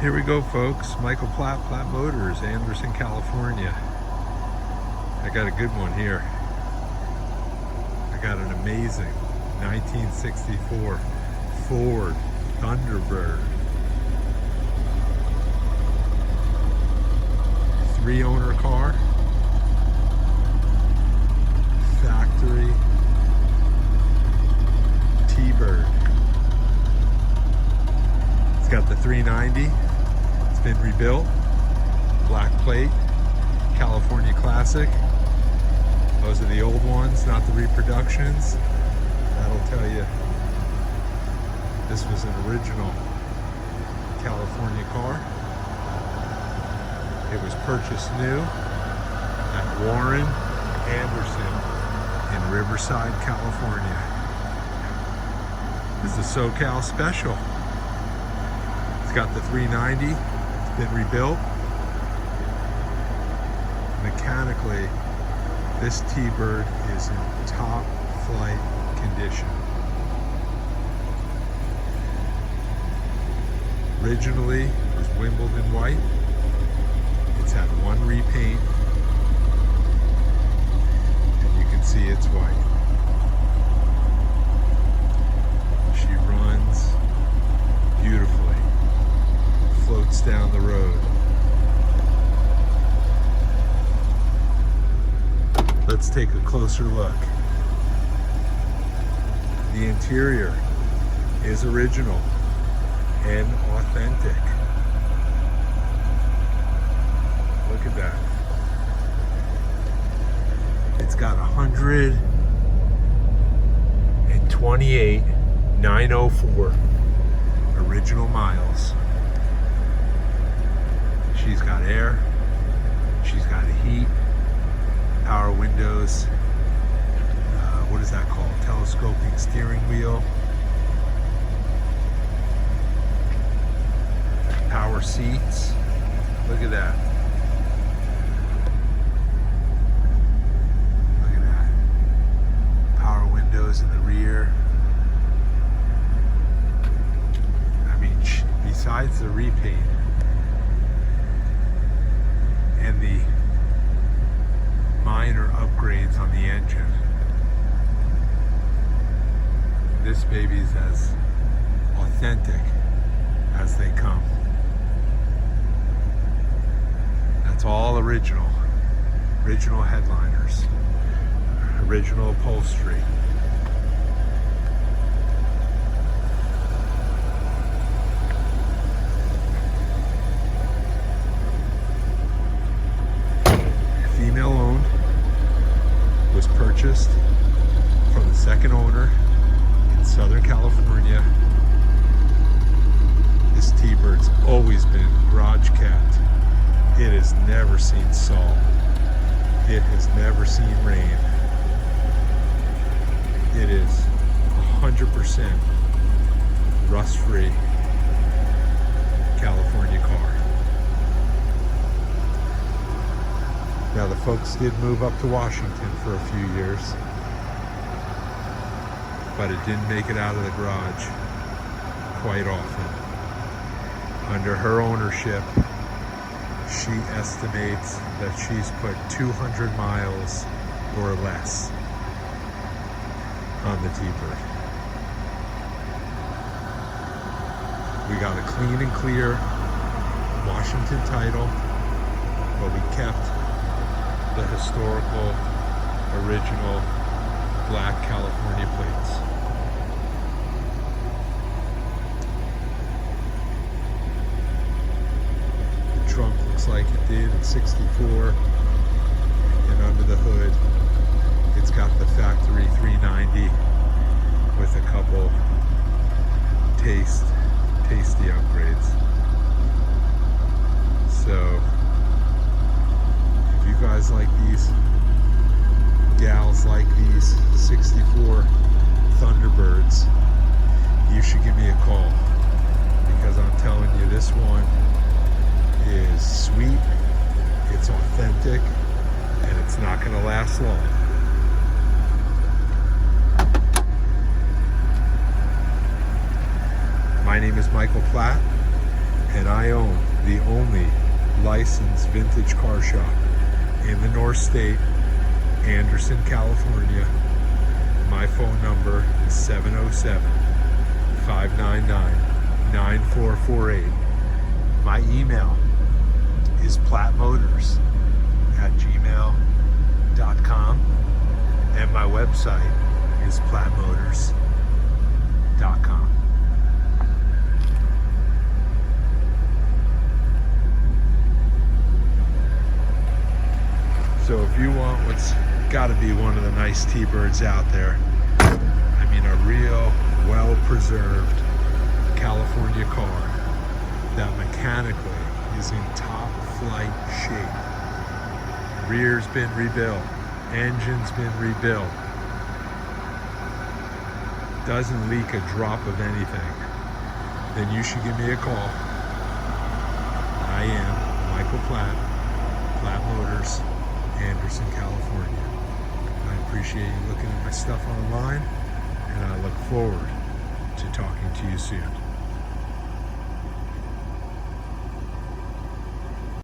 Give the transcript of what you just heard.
Here we go, folks. Michael Platt, Platt Motors, Anderson, California. I got a good one here. I got an amazing 1964 Ford Thunderbird. 3-owner car. Factory T-Bird. It's got the 390. It's been rebuilt. Black plate. California Classic. Those are the old ones, not the reproductions. That'll tell you this was an original California car. It was purchased new at Warren Anderson in Riverside, California. This is a SoCal special. It's got the 390. It's been rebuilt. Mechanically, this T-Bird is in top flight condition. Originally, it was Wimbledon White. It's had one repaint, and you can see it's white. She runs beautifully, floats down the road. Let's take a closer look. The interior is original and authentic. Look at that. It's got 128,904 original miles. She's got air. She's got heat. Power windows. What is that called? Telescoping steering wheel. Power seats. Look at that. Look at that. Power windows in the rear. I mean, besides the repaint and the minor upgrades on the engine, this baby is as authentic as they come. That's all original. Original headliners. Original upholstery. Female owned. Was purchased from the second owner in Southern California. This T-Bird's always been garage kept. It has never seen salt. It has never seen rain. It is 100% rust-free California car. Now, the folks did move up to Washington for a few years, but it didn't make it out of the garage quite often. Under her ownership, she estimates that she's put 200 miles or less on the T-Bird. We got a clean and clear Washington title, but we kept the historical, original black California plates. The trunk looks like it did in '64, and under the hood, it's got the factory 390 with a couple tasty upgrades. So, if you guys like these, gals like these 64 Thunderbirds, you should give me a call, because I'm telling you, this one is sweet, it's authentic, and it's not going to last long. My name is Michael Platt, and I own the only licensed vintage car shop in the North State, Anderson, California. My phone number is 707-599-9448. My email is plattmotors@gmail.com, and my website is plattmotors.com. So if you want what's got to be one of the nice T-Birds out there, I mean a real well-preserved California car that mechanically is in top flight shape. Rear's been rebuilt, engine's been rebuilt, doesn't leak a drop of anything, then you should give me a call. I am Michael Platt, Platt Motors, Anderson, California. I appreciate you looking at my stuff online, and I look forward to talking to you soon.